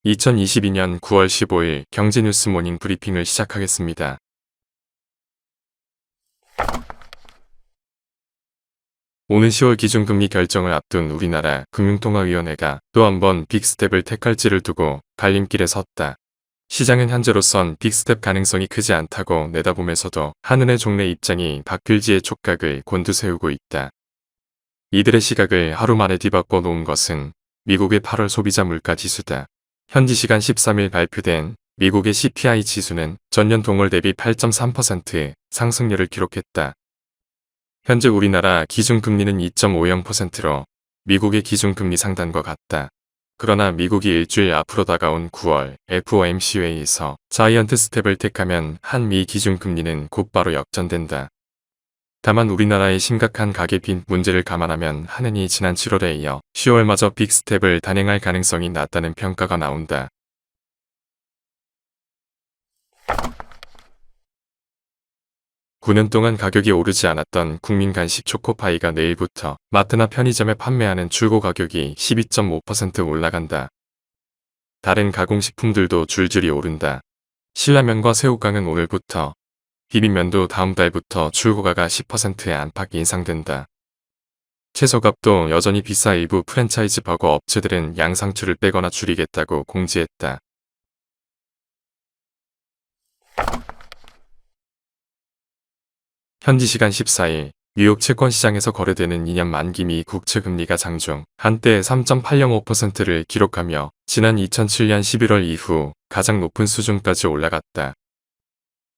2022년 9월 15일 경제뉴스 모닝 브리핑을 시작하겠습니다. 오는 10월 기준금리 결정을 앞둔 우리나라 금융통화위원회가 또 한 번 빅스텝을 택할지를 두고 갈림길에 섰다. 시장은 현재로선 빅스텝 가능성이 크지 않다고 내다보면서도 한은의 종래 입장이 박필지의 촉각을 곤두세우고 있다. 이들의 시각을 하루 만에 뒤바꿔 놓은 것은 미국의 8월 소비자 물가 지수다. 현지 시간 13일 발표된 미국의 CPI 지수는 전년 동월 대비 8.3% 상승률을 기록했다. 현재 우리나라 기준금리는 2.50%로 미국의 기준금리 상단과 같다. 그러나 미국이 일주일 앞으로 다가온 9월 FOMC 회의에서 자이언트 스텝을 택하면 한미 기준금리는 곧바로 역전된다. 다만 우리나라의 심각한 가계 빚 문제를 감안하면 한은이 지난 7월에 이어 10월마저 빅스텝을 단행할 가능성이 낮다는 평가가 나온다. (9년) 동안 가격이 오르지 않았던 국민 간식 초코파이가 내일부터 마트나 편의점에 판매하는 출고 가격이 12.5% 올라간다. 다른 가공식품들도 줄줄이 오른다. 신라면과 새우깡은 오늘부터, 비빔면도 다음 달부터 출고가가 10%의 안팎 인상된다. 채소값도 여전히 비싸 일부 프랜차이즈 버거 업체들은 양상추를 빼거나 줄이겠다고 공지했다. 현지 시간 14일 뉴욕 채권시장에서 거래되는 2년 만기 미 국채 금리가 장중 한때 3.805%를 기록하며 지난 2007년 11월 이후 가장 높은 수준까지 올라갔다.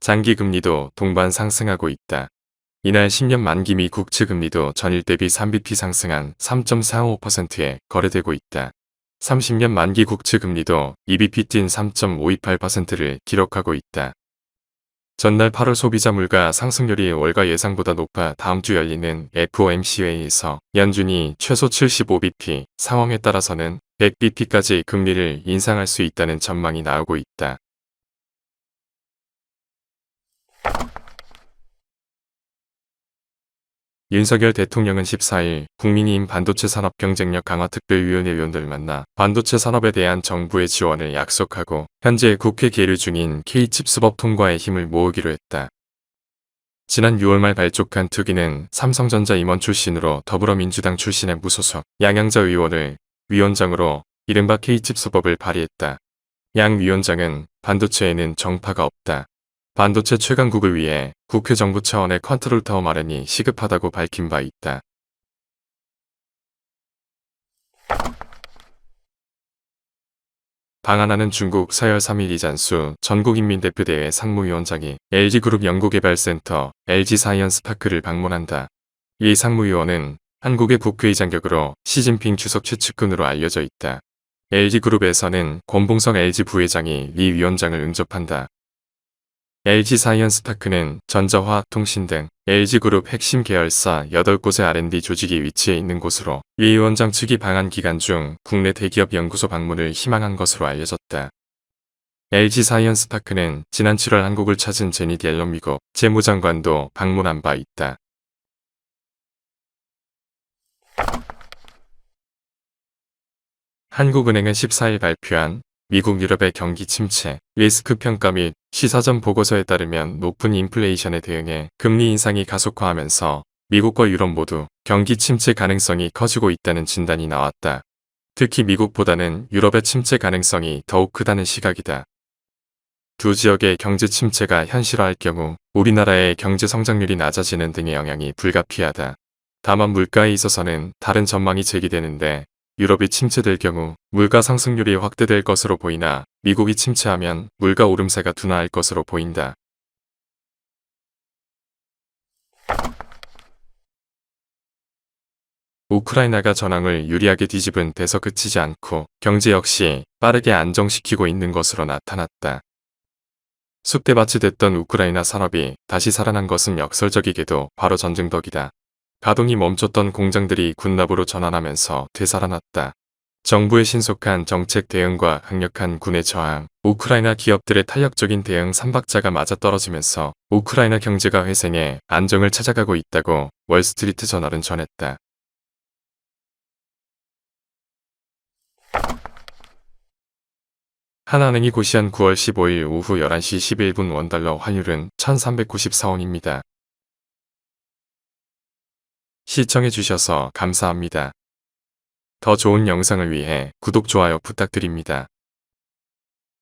장기 금리도 동반 상승하고 있다. 이날 10년 만기 미 국채 금리도 전일 대비 3bp 상승한 3.455%에 거래되고 있다. 30년 만기 국채 금리도 2bp 뛴 3.528%를 기록하고 있다. 전날 8월 소비자 물가 상승률이 월가 예상보다 높아 다음 주 열리는 FOMC 회의에서 연준이 최소 75bp, 상황에 따라서는 100bp까지 금리를 인상할 수 있다는 전망이 나오고 있다. 윤석열 대통령은 14일 국민의힘 반도체 산업 경쟁력 강화 특별위원회 위원들을 만나 반도체 산업에 대한 정부의 지원을 약속하고 현재 국회 계류 중인 K칩스법 통과에 힘을 모으기로 했다. 지난 6월 말 발족한 특위는 삼성전자 임원 출신으로 더불어민주당 출신의 무소속 양양자 의원을 위원장으로 이른바 K칩스법을 발의했다. 양 위원장은 반도체에는 정파가 없다. 반도체 최강국을 위해 국회 정부 차원의 컨트롤타워 마련이 시급하다고 밝힌 바 있다. 방한하는 중국 서열 3일 이잔수 전국인민대표대회 상무위원장이 LG그룹 연구개발센터 LG사이언스파크를 방문한다. 이 상무위원은 한국의 국회의장 격으로 시진핑 주석 최측근으로 알려져 있다. LG그룹에서는 권봉석 LG 부회장이 리 위원장을 응접한다. LG사이언스파크는 전자화학통신 등 LG그룹 핵심 계열사 8곳의 R&D 조직이 위치해 있는 곳으로 이 위원장 측이 방한 기간 중 국내 대기업 연구소 방문을 희망한 것으로 알려졌다. LG사이언스파크는 지난 7월 한국을 찾은 제닛 옐런 미국 재무장관도 방문한 바 있다. 한국은행은 14일 발표한 미국 유럽의 경기 침체, 리스크 평가 및 시사점 보고서에 따르면 높은 인플레이션에 대응해 금리 인상이 가속화하면서 미국과 유럽 모두 경기 침체 가능성이 커지고 있다는 진단이 나왔다. 특히 미국보다는 유럽의 침체 가능성이 더욱 크다는 시각이다. 두 지역의 경제 침체가 현실화할 경우 우리나라의 경제 성장률이 낮아지는 등의 영향이 불가피하다. 다만 물가에 있어서는 다른 전망이 제기되는데 유럽이 침체될 경우 물가 상승률이 확대될 것으로 보이나 미국이 침체하면 물가 오름세가 둔화할 것으로 보인다. 우크라이나가 전황을 유리하게 뒤집은 데서 그치지 않고 경제 역시 빠르게 안정시키고 있는 것으로 나타났다. 쑥대밭이 됐던 우크라이나 산업이 다시 살아난 것은 역설적이게도 바로 전쟁 덕이다. 가동이 멈췄던 공장들이 군납으로 전환하면서 되살아났다. 정부의 신속한 정책 대응과 강력한 군의 저항, 우크라이나 기업들의 탄력적인 대응 3박자가 맞아떨어지면서 우크라이나 경제가 회생해 안정을 찾아가고 있다고 월스트리트 저널은 전했다. 하나은행이 고시한 9월 15일 오후 11시 11분 원달러 환율은 1394원입니다. 시청해주셔서 감사합니다. 더 좋은 영상을 위해 구독, 좋아요 부탁드립니다.